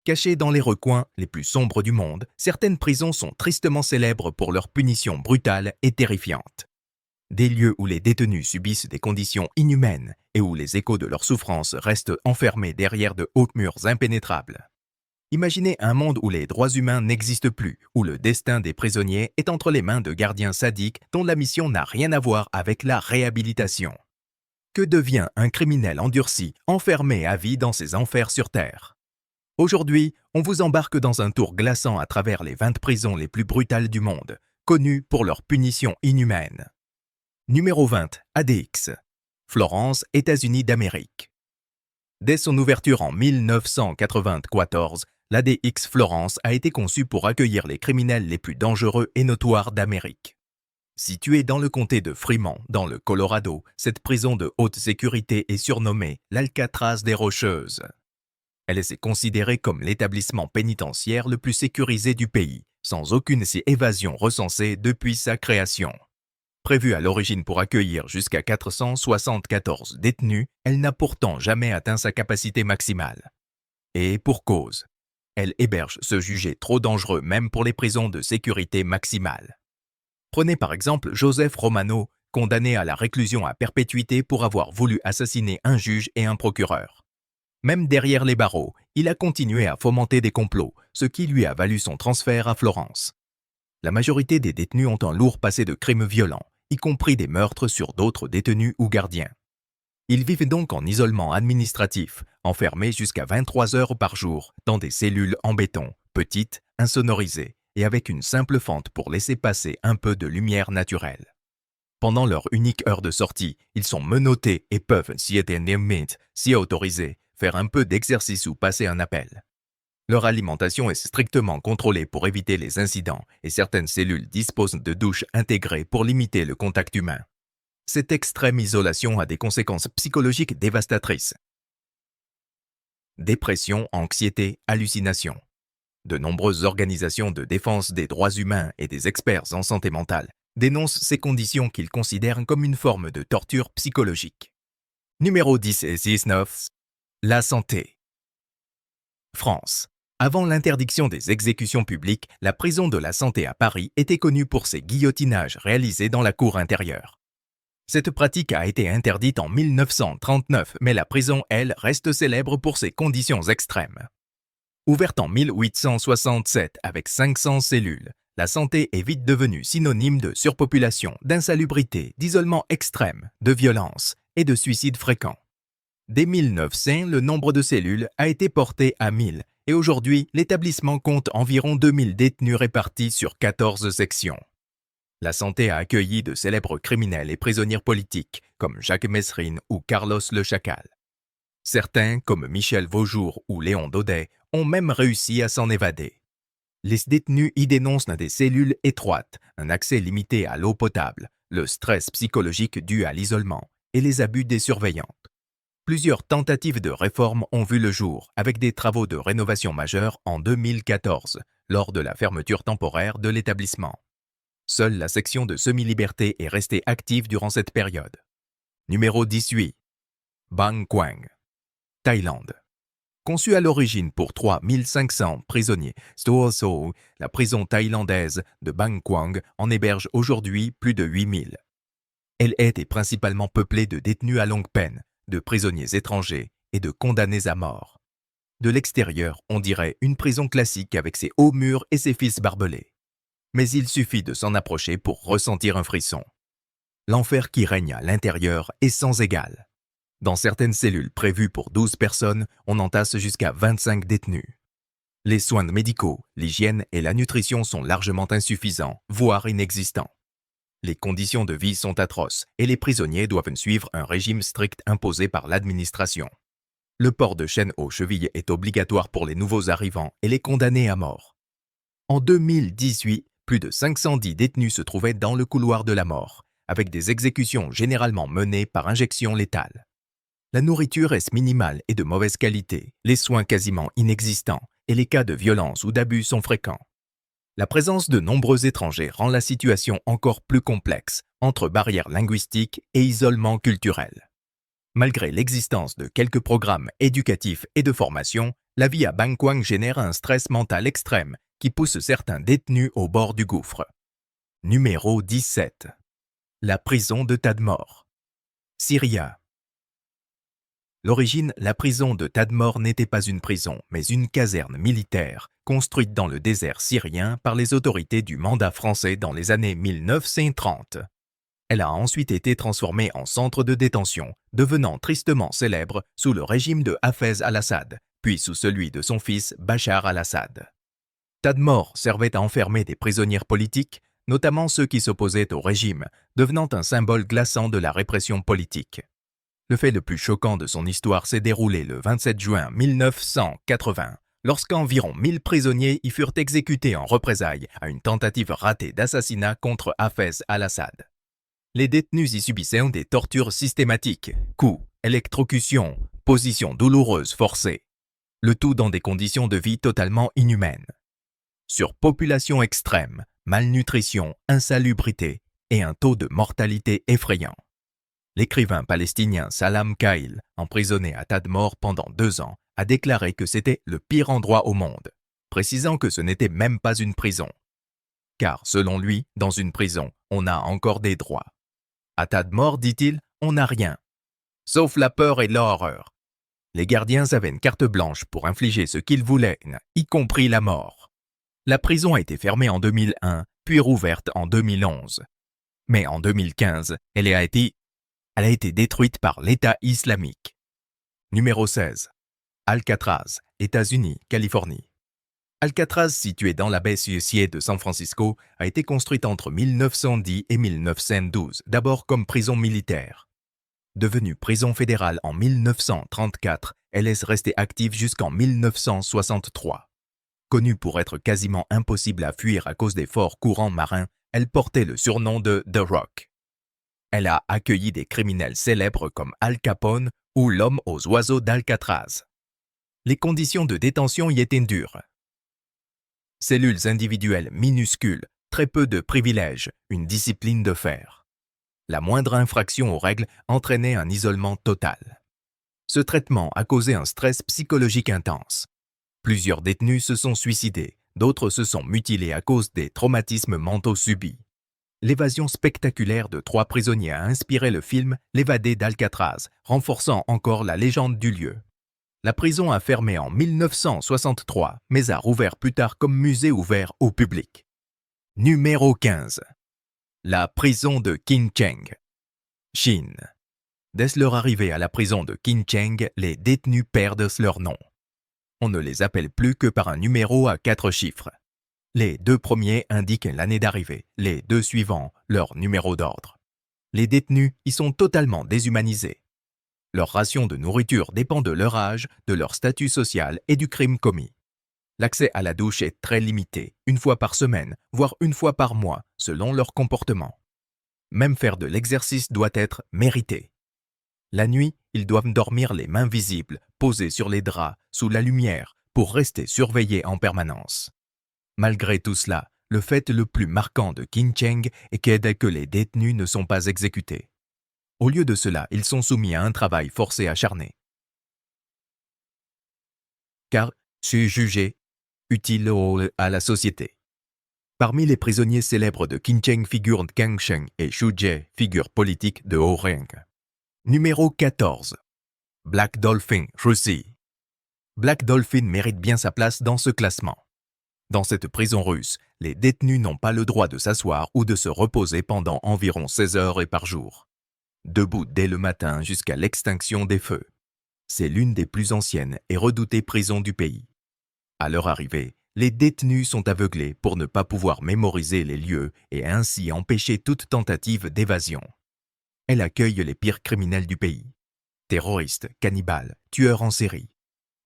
Cachées dans les recoins les plus sombres du monde, certaines prisons sont tristement célèbres pour leurs punitions brutales et terrifiantes. Des lieux où les détenus subissent des conditions inhumaines et où les échos de leurs souffrances restent enfermés derrière de hauts murs impénétrables. Imaginez un monde où les droits humains n'existent plus, où le destin des prisonniers est entre les mains de gardiens sadiques dont la mission n'a rien à voir avec la réhabilitation. Que devient un criminel endurci, enfermé à vie dans ces enfers sur Terre? Aujourd'hui, on vous embarque dans un tour glaçant à travers les 20 prisons les plus brutales du monde, connues pour leurs punitions inhumaines. Numéro 20, ADX. Florence, États-Unis d'Amérique. Dès son ouverture en 1994, l'ADX Florence a été conçue pour accueillir les criminels les plus dangereux et notoires d'Amérique. Située dans le comté de Fremont, dans le Colorado, cette prison de haute sécurité est surnommée l'Alcatraz des Rocheuses. Elle est considérée comme l'établissement pénitentiaire le plus sécurisé du pays, sans aucune évasion recensée depuis sa création. Prévue à l'origine pour accueillir jusqu'à 474 détenus, elle n'a pourtant jamais atteint sa capacité maximale. Et pour cause, elle héberge ceux jugés trop dangereux même pour les prisons de sécurité maximale. Prenez par exemple Joseph Romano, condamné à la réclusion à perpétuité pour avoir voulu assassiner un juge et un procureur. Même derrière les barreaux, il a continué à fomenter des complots, ce qui lui a valu son transfert à Florence. La majorité des détenus ont un lourd passé de crimes violents, y compris des meurtres sur d'autres détenus ou gardiens. Ils vivent donc en isolement administratif, enfermés jusqu'à 23 heures par jour dans des cellules en béton, petites, insonorisées et avec une simple fente pour laisser passer un peu de lumière naturelle. Pendant leur unique heure de sortie, ils sont menottés et peuvent, si autorisés, faire un peu d'exercice ou passer un appel. Leur alimentation est strictement contrôlée pour éviter les incidents et certaines cellules disposent de douches intégrées pour limiter le contact humain. Cette extrême isolation a des conséquences psychologiques dévastatrices. Dépression, anxiété, hallucinations. De nombreuses organisations de défense des droits humains et des experts en santé mentale dénoncent ces conditions qu'ils considèrent comme une forme de torture psychologique. Numéro 10 et 19. La santé. France. Avant l'interdiction des exécutions publiques, la prison de la Santé à Paris était connue pour ses guillotinages réalisés dans la cour intérieure. Cette pratique a été interdite en 1939, mais la prison, elle, reste célèbre pour ses conditions extrêmes. Ouverte en 1867 avec 500 cellules, la Santé est vite devenue synonyme de surpopulation, d'insalubrité, d'isolement extrême, de violence et de suicides fréquents. Dès 1900, le nombre de cellules a été porté à 1000 et aujourd'hui, l'établissement compte environ 2000 détenus répartis sur 14 sections. La Santé a accueilli de célèbres criminels et prisonniers politiques comme Jacques Messrine ou Carlos Le Chacal. Certains, comme Michel Vaujour ou Léon Daudet, ont même réussi à s'en évader. Les détenus y dénoncent des cellules étroites, un accès limité à l'eau potable, le stress psychologique dû à l'isolement et les abus des surveillantes. Plusieurs tentatives de réforme ont vu le jour, avec des travaux de rénovation majeurs en 2014, lors de la fermeture temporaire de l'établissement. Seule la section de semi-liberté est restée active durant cette période. Numéro 18. Bang Kwang. Thaïlande. Conçue à l'origine pour 3500 prisonniers, la prison thaïlandaise de Bang Kwang en héberge aujourd'hui plus de 8000. Elle est principalement peuplée de détenus à longue peine, de prisonniers étrangers et de condamnés à mort. De l'extérieur, on dirait une prison classique avec ses hauts murs et ses fils barbelés. Mais il suffit de s'en approcher pour ressentir un frisson. L'enfer qui règne à l'intérieur est sans égal. Dans certaines cellules prévues pour 12 personnes, on entasse jusqu'à 25 détenus. Les soins médicaux, l'hygiène et la nutrition sont largement insuffisants, voire inexistants. Les conditions de vie sont atroces et les prisonniers doivent suivre un régime strict imposé par l'administration. Le port de chaînes aux chevilles est obligatoire pour les nouveaux arrivants et les condamnés à mort. En 2018, plus de 510 détenus se trouvaient dans le couloir de la mort, avec des exécutions généralement menées par injection létale. La nourriture est minimale et de mauvaise qualité, les soins quasiment inexistants et les cas de violence ou d'abus sont fréquents. La présence de nombreux étrangers rend la situation encore plus complexe, entre barrières linguistiques et isolement culturel. Malgré l'existence de quelques programmes éducatifs et de formation, la vie à Bangkwang génère un stress mental extrême qui pousse certains détenus au bord du gouffre. Numéro 17. La prison de Tadmor. Syria. L'origine, la prison de Tadmor n'était pas une prison, mais une caserne militaire construite dans le désert syrien par les autorités du mandat français dans les années 1930. Elle a ensuite été transformée en centre de détention, devenant tristement célèbre sous le régime de Hafez al-Assad, puis sous celui de son fils Bachar al-Assad. Tadmor servait à enfermer des prisonniers politiques, notamment ceux qui s'opposaient au régime, devenant un symbole glaçant de la répression politique. Le fait le plus choquant de son histoire s'est déroulé le 27 juin 1980, lorsqu'environ 1000 prisonniers y furent exécutés en représailles à une tentative ratée d'assassinat contre Hafez al-Assad. Les détenus y subissaient des tortures systématiques, coups, électrocutions, positions douloureuses forcées, le tout dans des conditions de vie totalement inhumaines. Surpopulation extrême, malnutrition, insalubrité et un taux de mortalité effrayant. L'écrivain palestinien Salam Khail, emprisonné à Tadmor pendant 2 ans, a déclaré que c'était le pire endroit au monde, précisant que ce n'était même pas une prison. Car, selon lui, dans une prison, on a encore des droits. À Tadmor, dit-il, on n'a rien, sauf la peur et l'horreur. Les gardiens avaient une carte blanche pour infliger ce qu'ils voulaient, y compris la mort. La prison a été fermée en 2001, puis rouverte en 2011. Mais en 2015, elle a été détruite par l'État islamique. Numéro 16. Alcatraz, États-Unis, Californie. Alcatraz, située dans la baie Cieux de San Francisco, a été construite entre 1910 et 1912, d'abord comme prison militaire. Devenue prison fédérale en 1934, elle est restée active jusqu'en 1963. Connue pour être quasiment impossible à fuir à cause des forts courants marins, elle portait le surnom de The Rock. Elle a accueilli des criminels célèbres comme Al Capone ou l'homme aux oiseaux d'Alcatraz. Les conditions de détention y étaient dures. Cellules individuelles minuscules, très peu de privilèges, une discipline de fer. La moindre infraction aux règles entraînait un isolement total. Ce traitement a causé un stress psychologique intense. Plusieurs détenus se sont suicidés, d'autres se sont mutilés à cause des traumatismes mentaux subis. L'évasion spectaculaire de 3 prisonniers a inspiré le film L'évadé d'Alcatraz, renforçant encore la légende du lieu. La prison a fermé en 1963, mais a rouvert plus tard comme musée ouvert au public. Numéro 15. La prison de Qincheng. Chine. Dès leur arrivée à la prison de Qincheng, les détenus perdent leur nom. On ne les appelle plus que par un numéro à 4 chiffres. Les 2 premiers indiquent l'année d'arrivée, les 2 suivants, leur numéro d'ordre. Les détenus y sont totalement déshumanisés. Leur ration de nourriture dépend de leur âge, de leur statut social et du crime commis. L'accès à la douche est très limité, 1 fois par semaine, voire 1 fois par mois, selon leur comportement. Même faire de l'exercice doit être mérité. La nuit, ils doivent dormir les mains visibles, posées sur les draps, sous la lumière, pour rester surveillés en permanence. Malgré tout cela, le fait le plus marquant de Qincheng est que les détenus ne sont pas exécutés. Au lieu de cela, ils sont soumis à un travail forcé acharné. Car c'est jugé utile à la société. Parmi les prisonniers célèbres de Qincheng figurent Kang Sheng et Xu Jie, figures politiques de haut rang. Numéro 14. Black Dolphin, Russie. Black Dolphin mérite bien sa place dans ce classement. Dans cette prison russe, les détenus n'ont pas le droit de s'asseoir ou de se reposer pendant environ 16 heures et par jour. Debout dès le matin jusqu'à l'extinction des feux. C'est l'une des plus anciennes et redoutées prisons du pays. À leur arrivée, les détenus sont aveuglés pour ne pas pouvoir mémoriser les lieux et ainsi empêcher toute tentative d'évasion. Elle accueille les pires criminels du pays. Terroristes, cannibales, tueurs en série.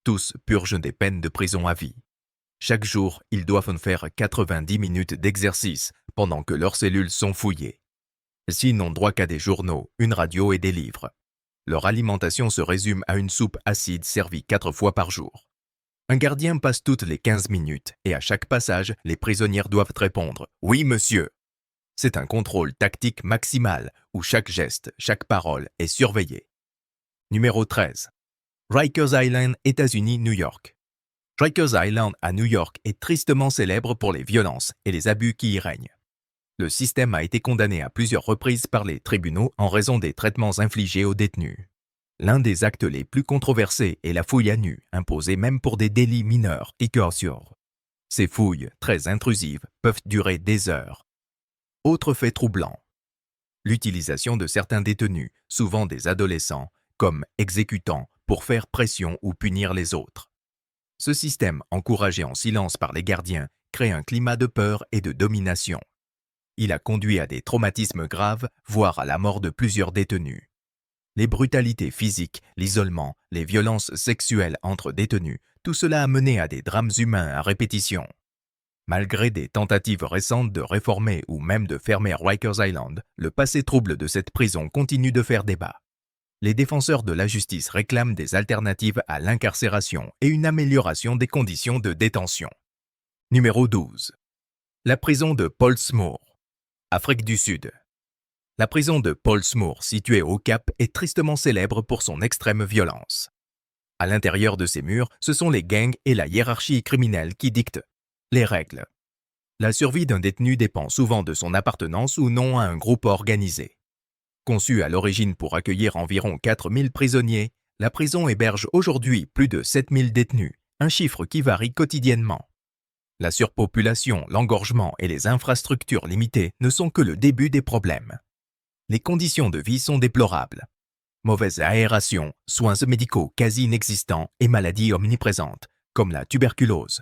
Tous purgent des peines de prison à vie. Chaque jour, ils doivent faire 90 minutes d'exercice pendant que leurs cellules sont fouillées. S'ils n'ont droit qu'à des journaux, une radio et des livres. Leur alimentation se résume à une soupe acide servie 4 fois par jour. Un gardien passe toutes les 15 minutes et à chaque passage, les prisonniers doivent répondre « Oui, monsieur ». C'est un contrôle tactique maximal où chaque geste, chaque parole est surveillée. Numéro 13. Rikers Island, États-Unis, New York. Rikers Island à New York est tristement célèbre pour les violences et les abus qui y règnent. Le système a été condamné à plusieurs reprises par les tribunaux en raison des traitements infligés aux détenus. L'un des actes les plus controversés est la fouille à nu, imposée même pour des délits mineurs et coercieurs. Ces fouilles, très intrusives, peuvent durer des heures. Autre fait troublant. L'utilisation de certains détenus, souvent des adolescents, comme exécutants pour faire pression ou punir les autres. Ce système, encouragé en silence par les gardiens, crée un climat de peur et de domination. Il a conduit à des traumatismes graves, voire à la mort de plusieurs détenus. Les brutalités physiques, l'isolement, les violences sexuelles entre détenus, tout cela a mené à des drames humains à répétition. Malgré des tentatives récentes de réformer ou même de fermer Rikers Island, le passé trouble de cette prison continue de faire débat. Les défenseurs de la justice réclament des alternatives à l'incarcération et une amélioration des conditions de détention. Numéro 12. La prison de Portsmouth, Afrique du Sud. La prison de Portsmouth, située au Cap, est tristement célèbre pour son extrême violence. À l'intérieur de ses murs, ce sont les gangs et la hiérarchie criminelle qui dictent les règles. La survie d'un détenu dépend souvent de son appartenance ou non à un groupe organisé. Conçue à l'origine pour accueillir environ 4000 prisonniers, la prison héberge aujourd'hui plus de 7000 détenus, un chiffre qui varie quotidiennement. La surpopulation, l'engorgement et les infrastructures limitées ne sont que le début des problèmes. Les conditions de vie sont déplorables. Mauvaise aération, soins médicaux quasi inexistants et maladies omniprésentes, comme la tuberculose.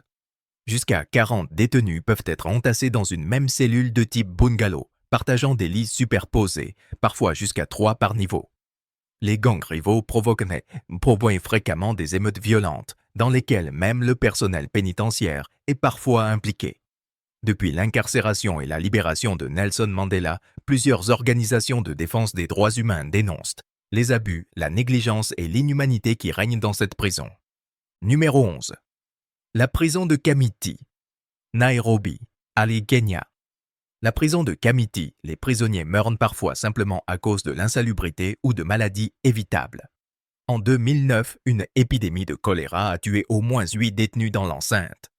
Jusqu'à 40 détenus peuvent être entassés dans une même cellule de type bungalow, partageant des lits superposés, parfois jusqu'à 3 par niveau. Les gangs rivaux provoquent fréquemment des émeutes violentes, dans lesquelles même le personnel pénitentiaire est parfois impliqué. Depuis l'incarcération et la libération de Nelson Mandela, plusieurs organisations de défense des droits humains dénoncent les abus, la négligence et l'inhumanité qui règnent dans cette prison. Numéro 11. La prison de Kamiti, Nairobi, Kenya. La prison de Kamiti, les prisonniers meurent parfois simplement à cause de l'insalubrité ou de maladies évitables. En 2009, une épidémie de choléra a tué au moins 8 détenus dans l'enceinte.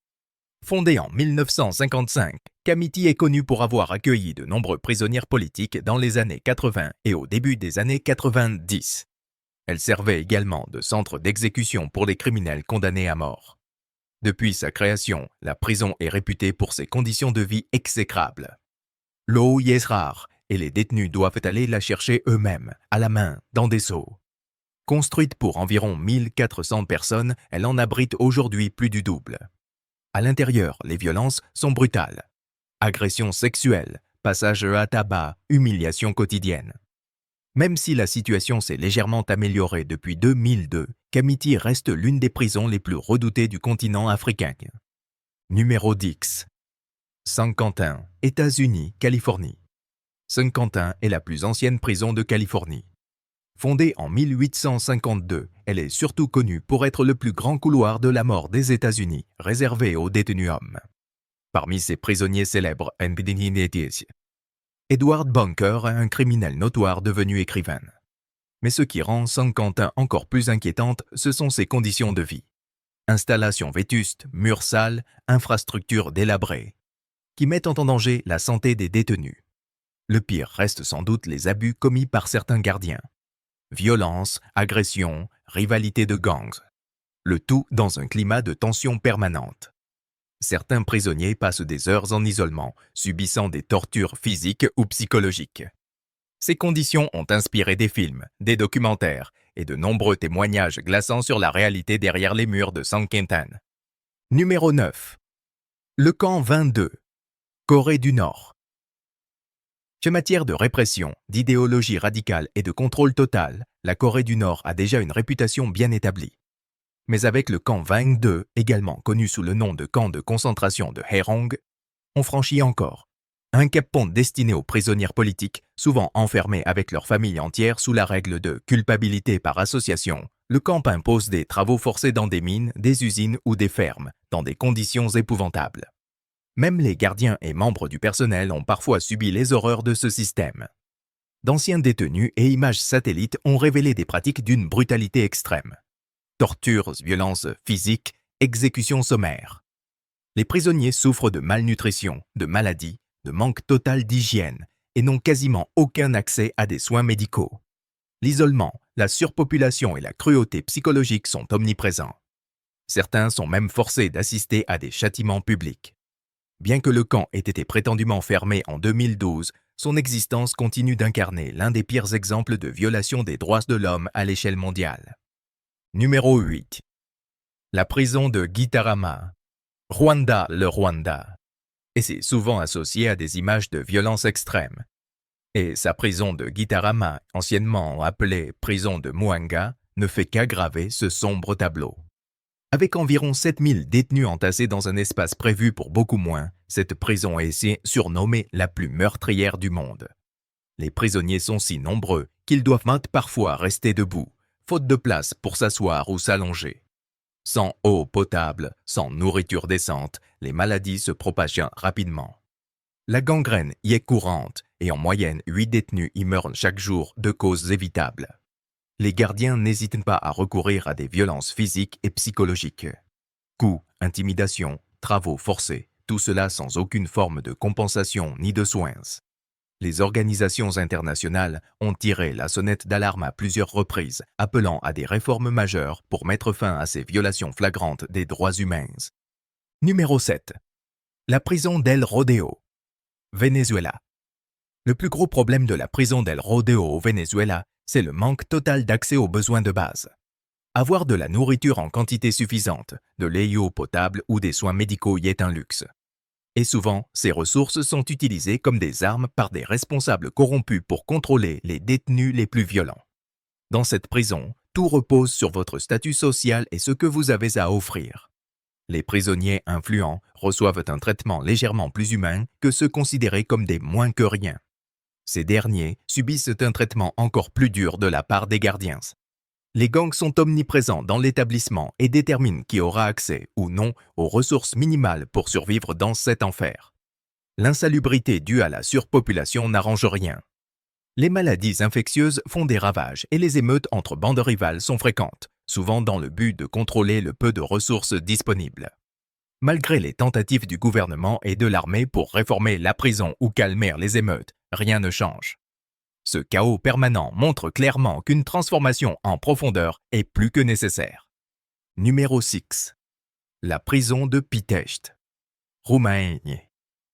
Fondée en 1955, Kamiti est connue pour avoir accueilli de nombreux prisonniers politiques dans les années 80 et au début des années 90. Elle servait également de centre d'exécution pour les criminels condamnés à mort. Depuis sa création, la prison est réputée pour ses conditions de vie exécrables. L'eau y est rare et les détenus doivent aller la chercher eux-mêmes, à la main, dans des seaux. Construite pour environ 1400 personnes, elle en abrite aujourd'hui plus du double. À l'intérieur, les violences sont brutales. Agressions sexuelles, passage à tabac, humiliation quotidienne. Même si la situation s'est légèrement améliorée depuis 2002, Kamiti reste l'une des prisons les plus redoutées du continent africain. Numéro 10. San Quentin, États-Unis, Californie. San Quentin est la plus ancienne prison de Californie. Fondée en 1852, elle est surtout connue pour être le plus grand couloir de la mort des États-Unis, réservé aux détenus hommes. Parmi ses prisonniers célèbres, Edward Bunker, un criminel notoire devenu écrivain. Mais ce qui rend San Quentin encore plus inquiétante, ce sont ses conditions de vie. Installations vétustes, murs sales, infrastructures délabrées, qui mettent en danger la santé des détenus. Le pire reste sans doute les abus commis par certains gardiens. Violence, agression, rivalité de gangs. Le tout dans un climat de tension permanente. Certains prisonniers passent des heures en isolement, subissant des tortures physiques ou psychologiques. Ces conditions ont inspiré des films, des documentaires et de nombreux témoignages glaçants sur la réalité derrière les murs de San Quentin. Numéro 9. Le camp 22, Corée du Nord. En matière de répression, d'idéologie radicale et de contrôle total, la Corée du Nord a déjà une réputation bien établie. Mais avec le camp 22, également connu sous le nom de camp de concentration de Haereong, on franchit encore un cap-pont destiné aux prisonniers politiques, souvent enfermés avec leur famille entière sous la règle de culpabilité par association. Le camp impose des travaux forcés dans des mines, des usines ou des fermes, dans des conditions épouvantables. Même les gardiens et membres du personnel ont parfois subi les horreurs de ce système. D'anciens détenus et images satellites ont révélé des pratiques d'une brutalité extrême. Tortures, violences physiques exécution sommaire. Les prisonniers souffrent de malnutrition, de maladies, de manque total d'hygiène et n'ont quasiment aucun accès à des soins médicaux. L'isolement, la surpopulation et la cruauté psychologique sont omniprésents. Certains sont même forcés d'assister à des châtiments publics. Bien que le camp ait été prétendument fermé en 2012, son existence continue d'incarner l'un des pires exemples de violation des droits de l'homme à l'échelle mondiale. Numéro 8. La prison de Gitarama. Rwanda, le Rwanda. Et c'est souvent associé à des images de violence extrême. Et sa prison de Gitarama, anciennement appelée prison de Muhanga, ne fait qu'aggraver ce sombre tableau. Avec environ 7000 détenus entassés dans un espace prévu pour beaucoup moins, cette prison est surnommée la plus meurtrière du monde. Les prisonniers sont si nombreux qu'ils doivent parfois rester debout, faute de place pour s'asseoir ou s'allonger. Sans eau potable, sans nourriture décente, les maladies se propagent rapidement. La gangrène y est courante et en moyenne 8 détenus y meurent chaque jour de causes évitables. Les gardiens n'hésitent pas à recourir à des violences physiques et psychologiques. Coups, intimidations, travaux forcés, tout cela sans aucune forme de compensation ni de soins. Les organisations internationales ont tiré la sonnette d'alarme à plusieurs reprises, appelant à des réformes majeures pour mettre fin à ces violations flagrantes des droits humains. Numéro 7. La prison d'El Rodeo. Venezuela. Le plus gros problème de la prison d'El Rodeo au Venezuela, c'est le manque total d'accès aux besoins de base. Avoir de la nourriture en quantité suffisante, de l'eau potable ou des soins médicaux y est un luxe. Et souvent, ces ressources sont utilisées comme des armes par des responsables corrompus pour contrôler les détenus les plus violents. Dans cette prison, tout repose sur votre statut social et ce que vous avez à offrir. Les prisonniers influents reçoivent un traitement légèrement plus humain que ceux considérés comme des moins que rien. Ces derniers subissent un traitement encore plus dur de la part des gardiens. Les gangs sont omniprésents dans l'établissement et déterminent qui aura accès ou non aux ressources minimales pour survivre dans cet enfer. L'insalubrité due à la surpopulation n'arrange rien. Les maladies infectieuses font des ravages et les émeutes entre bandes rivales sont fréquentes, souvent dans le but de contrôler le peu de ressources disponibles. Malgré les tentatives du gouvernement et de l'armée pour réformer la prison ou calmer les émeutes, rien ne change. Ce chaos permanent montre clairement qu'une transformation en profondeur est plus que nécessaire. Numéro 6. La prison de Pitești. Roumanie.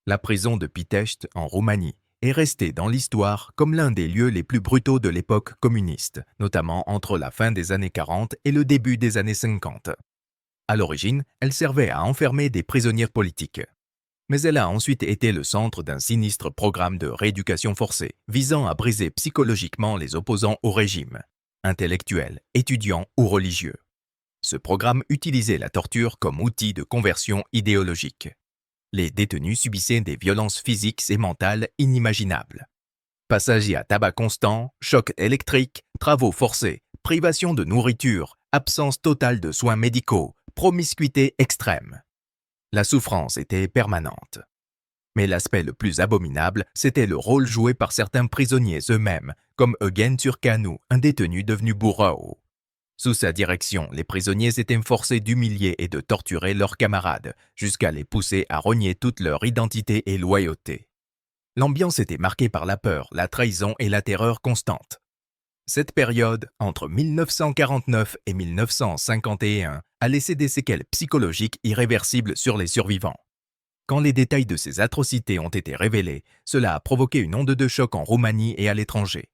La prison de Pitești en Roumanie est restée dans l'histoire comme l'un des lieux les plus brutaux de l'époque communiste, notamment entre la fin des années 40 et le début des années 50. À l'origine, elle servait à enfermer des prisonniers politiques. Mais elle a ensuite été le centre d'un sinistre programme de rééducation forcée, visant à briser psychologiquement les opposants au régime, intellectuels, étudiants ou religieux. Ce programme utilisait la torture comme outil de conversion idéologique. Les détenus subissaient des violences physiques et mentales inimaginables. Passage à tabac constant, choc électrique, travaux forcés, privation de nourriture, absence totale de soins médicaux, promiscuité extrême. La souffrance était permanente. Mais l'aspect le plus abominable, c'était le rôle joué par certains prisonniers eux-mêmes, comme Eugen Turcanu, un détenu devenu bourreau. Sous sa direction, les prisonniers étaient forcés d'humilier et de torturer leurs camarades, jusqu'à les pousser à renier toute leur identité et loyauté. L'ambiance était marquée par la peur, la trahison et la terreur constante. Cette période, entre 1949 et 1951, a laissé des séquelles psychologiques irréversibles sur les survivants. Quand les détails de ces atrocités ont été révélés, cela a provoqué une onde de choc en Roumanie et à l'étranger.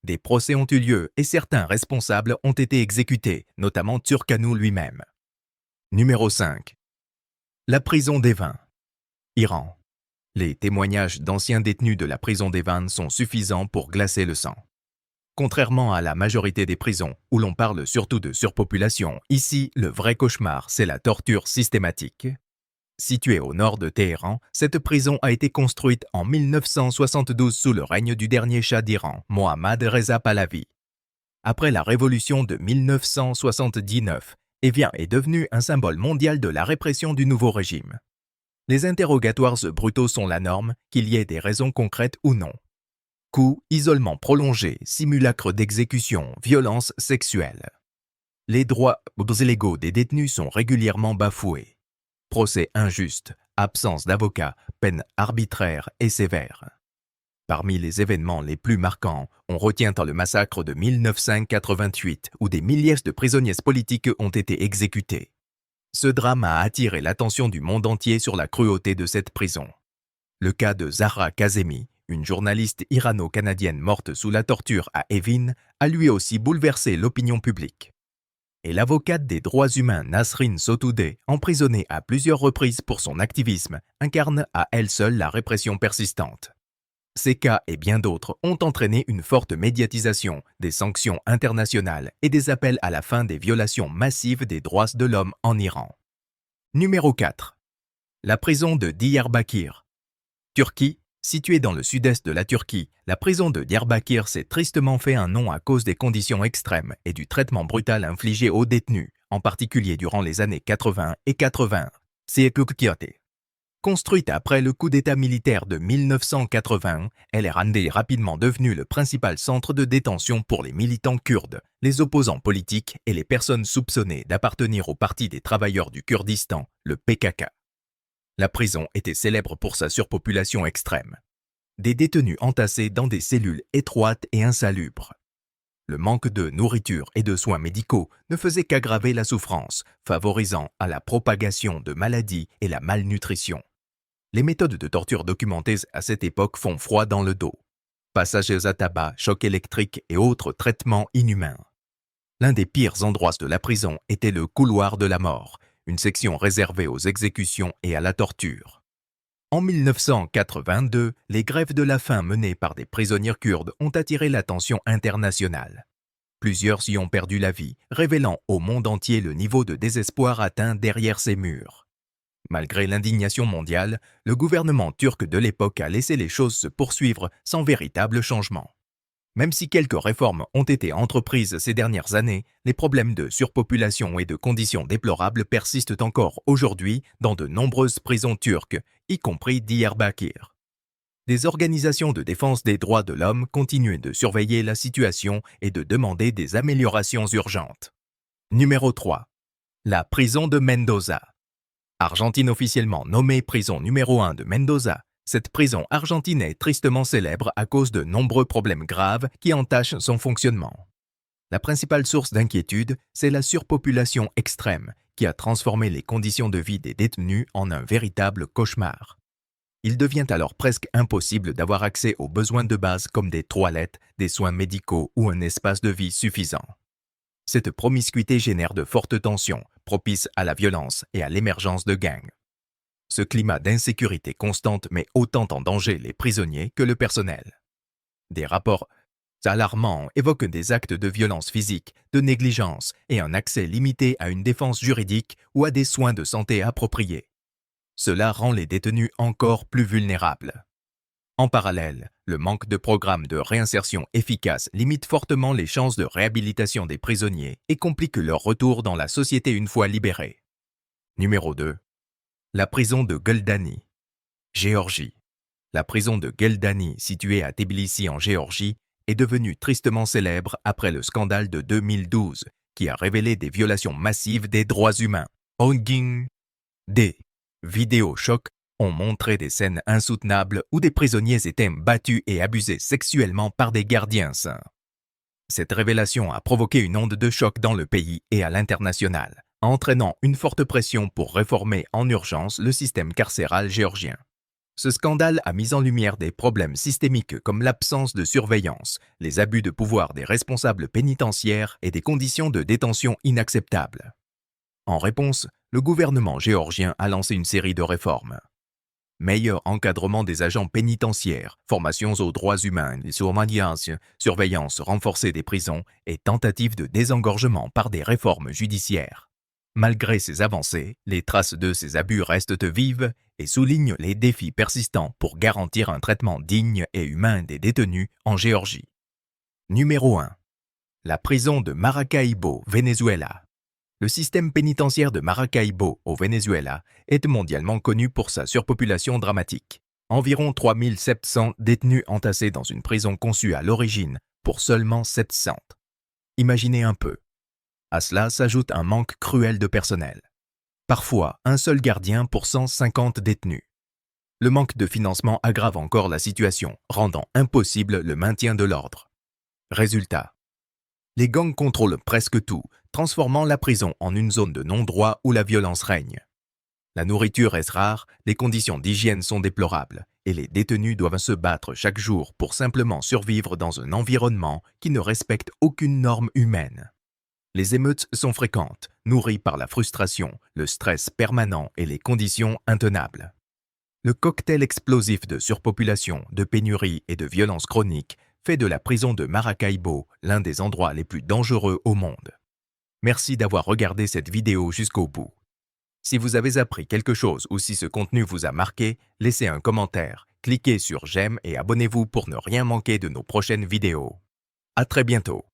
Des procès ont eu lieu et certains responsables ont été exécutés, notamment Turcanu lui-même. Numéro 5. La prison d'Evin. Iran. Les témoignages d'anciens détenus de la prison d'Evin sont suffisants pour glacer le sang. Contrairement à la majorité des prisons, où l'on parle surtout de surpopulation, ici, le vrai cauchemar, c'est la torture systématique. Située au nord de Téhéran, cette prison a été construite en 1972 sous le règne du dernier Shah d'Iran, Mohammad Reza Pahlavi. Après la révolution de 1979, Evin est devenu un symbole mondial de la répression du nouveau régime. Les interrogatoires brutaux sont la norme, qu'il y ait des raisons concrètes ou non. Coups, isolement prolongé, simulacre d'exécution, violence sexuelle. Les droits légaux des détenus sont régulièrement bafoués. Procès injustes, absence d'avocats, peines arbitraires et sévères. Parmi les événements les plus marquants, on retient le massacre de 1988 où des milliers de prisonniers politiques ont été exécutés. Ce drame a attiré l'attention du monde entier sur la cruauté de cette prison. Le cas de Zahra Kazemi, une journaliste irano-canadienne morte sous la torture à Evin, a lui aussi bouleversé l'opinion publique. Et l'avocate des droits humains Nasrin Sotoudeh, emprisonnée à plusieurs reprises pour son activisme, incarne à elle seule la répression persistante. Ces cas et bien d'autres ont entraîné une forte médiatisation, des sanctions internationales et des appels à la fin des violations massives des droits de l'homme en Iran. Numéro 4. La prison de Diyarbakir. Turquie. Située dans le sud-est de la Turquie, la prison de Diyarbakir s'est tristement fait un nom à cause des conditions extrêmes et du traitement brutal infligé aux détenus, en particulier durant les années 80 et 80. Construite après le coup d'État militaire de 1980, elle est rapidement devenue le principal centre de détention pour les militants kurdes, les opposants politiques et les personnes soupçonnées d'appartenir au Parti des travailleurs du Kurdistan, le PKK. La prison était célèbre pour sa surpopulation extrême. Des détenus entassés dans des cellules étroites et insalubres. Le manque de nourriture et de soins médicaux ne faisait qu'aggraver la souffrance, favorisant à la propagation de maladies et la malnutrition. Les méthodes de torture documentées à cette époque font froid dans le dos. Passages à tabac, chocs électriques et autres traitements inhumains. L'un des pires endroits de la prison était le couloir de la mort, une section réservée aux exécutions et à la torture. En 1982, les grèves de la faim menées par des prisonniers kurdes ont attiré l'attention internationale. Plusieurs y ont perdu la vie, révélant au monde entier le niveau de désespoir atteint derrière ces murs. Malgré l'indignation mondiale, le gouvernement turc de l'époque a laissé les choses se poursuivre sans véritable changement. Même si quelques réformes ont été entreprises ces dernières années, les problèmes de surpopulation et de conditions déplorables persistent encore aujourd'hui dans de nombreuses prisons turques, y compris Diyarbakir. Des organisations de défense des droits de l'homme continuent de surveiller la situation et de demander des améliorations urgentes. Numéro 3. La prison de Mendoza. Argentine officiellement nommée prison numéro 1 de Mendoza, cette prison argentine est tristement célèbre à cause de nombreux problèmes graves qui entachent son fonctionnement. La principale source d'inquiétude, c'est la surpopulation extrême qui a transformé les conditions de vie des détenus en un véritable cauchemar. Il devient alors presque impossible d'avoir accès aux besoins de base comme des toilettes, des soins médicaux ou un espace de vie suffisant. Cette promiscuité génère de fortes tensions, propices à la violence et à l'émergence de gangs. Ce climat d'insécurité constante met autant en danger les prisonniers que le personnel. Des rapports alarmants évoquent des actes de violence physique, de négligence et un accès limité à une défense juridique ou à des soins de santé appropriés. Cela rend les détenus encore plus vulnérables. En parallèle, le manque de programmes de réinsertion efficaces limite fortement les chances de réhabilitation des prisonniers et complique leur retour dans la société une fois libérés. Numéro 2. La prison de Goldani, Géorgie. La prison de Goldani, située à Tbilissi en Géorgie, est devenue tristement célèbre après le scandale de 2012 qui a révélé des violations massives des droits humains. Des vidéos chocs ont montré des scènes insoutenables où des prisonniers étaient battus et abusés sexuellement par des gardiens sains. Cette révélation a provoqué une onde de choc dans le pays et à l'international, entraînant une forte pression pour réformer en urgence le système carcéral géorgien. Ce scandale a mis en lumière des problèmes systémiques comme l'absence de surveillance, les abus de pouvoir des responsables pénitentiaires et des conditions de détention inacceptables. En réponse, le gouvernement géorgien a lancé une série de réformes. Meilleur encadrement des agents pénitentiaires, formations aux droits humains, surveillance renforcée des prisons et tentatives de désengorgement par des réformes judiciaires. Malgré ces avancées, les traces de ces abus restent vives et soulignent les défis persistants pour garantir un traitement digne et humain des détenus en Géorgie. Numéro 1. La prison de Maracaibo, Venezuela. Le système pénitentiaire de Maracaibo, au Venezuela, est mondialement connu pour sa surpopulation dramatique. Environ 3700 détenus entassés dans une prison conçue à l'origine pour seulement 700. Imaginez un peu. À cela s'ajoute un manque cruel de personnel. Parfois, un seul gardien pour 150 détenus. Le manque de financement aggrave encore la situation, rendant impossible le maintien de l'ordre. Résultat. Les gangs contrôlent presque tout, transformant la prison en une zone de non-droit où la violence règne. La nourriture est rare, les conditions d'hygiène sont déplorables, et les détenus doivent se battre chaque jour pour simplement survivre dans un environnement qui ne respecte aucune norme humaine. Les émeutes sont fréquentes, nourries par la frustration, le stress permanent et les conditions intenables. Le cocktail explosif de surpopulation, de pénurie et de violence chronique fait de la prison de Maracaibo l'un des endroits les plus dangereux au monde. Merci d'avoir regardé cette vidéo jusqu'au bout. Si vous avez appris quelque chose ou si ce contenu vous a marqué, laissez un commentaire, cliquez sur j'aime et abonnez-vous pour ne rien manquer de nos prochaines vidéos. À très bientôt.